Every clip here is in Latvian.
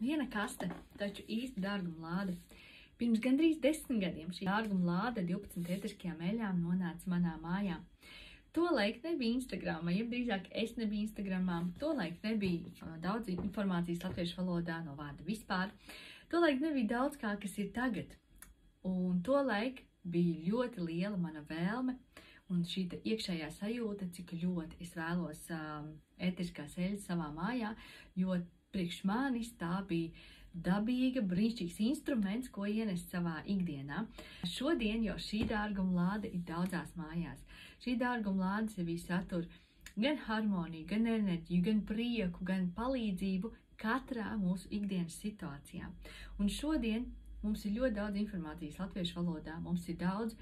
Viena kaste, taču īsti dārguma lāde. Pirms gandrīz 10 gadiem šī dārguma lāde 12 ēteriskajām eļļām nonāca manā mājā. Tolaik nebija Instagramā, ja drīzāk es nebiju Instagramā. Tolaik nebija daudz informācijas latviešu valodā no vārda vispār. Tolaik nebija daudz kā, kas ir tagad. Un tolaik bija ļoti liela mana vēlme un šī iekšējā sajūta, cik ļoti es vēlos ēteriskās eļļas savā mājā, jo priekš manis tā bija dabīga, brīnišķīgs instruments, ko ienest savā ikdienā. Šodien jau šī dārguma lāde ir daudzās mājās. Šī dārguma lāde sevī satur gan harmoniju, gan enerģiju, gan prieku, gan palīdzību katrā mūsu ikdienas situācijā. Un šodien mums ir ļoti daudz informācijas latviešu valodā, mums ir daudz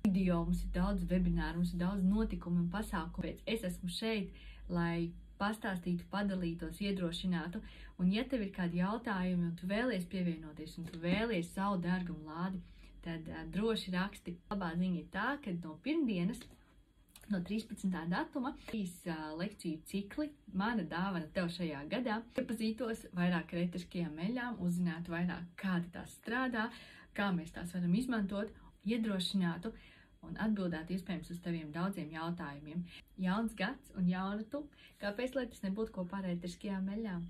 video, mums ir daudz webināru, mums ir daudz notikumu un pasākumu. Es esmu šeit, lai pastāstītu, padalītos, iedrošinātu. Un ja tev ir kādi jautājumi un tu vēlies pievienoties un tu vēlies savu dārgumu lādi, tad droši raksti. Labā ziņa ir tā, ka no pirmdienas, no 13. datuma, šīs lekciju cikli, mana dāvana tev šajā gadā, iepazītos vairāk ar ēteriskajām eļļām, uzzinātu vairāk, kāda tās strādā, kā mēs tās varam izmantot, iedrošinātu un atbildētu iespējams uz taviem daudziem jautājumiem. Jauns gads un jauna tu, kāpēc lai tas nebūtu kopā ar ēteriskajām eļļām?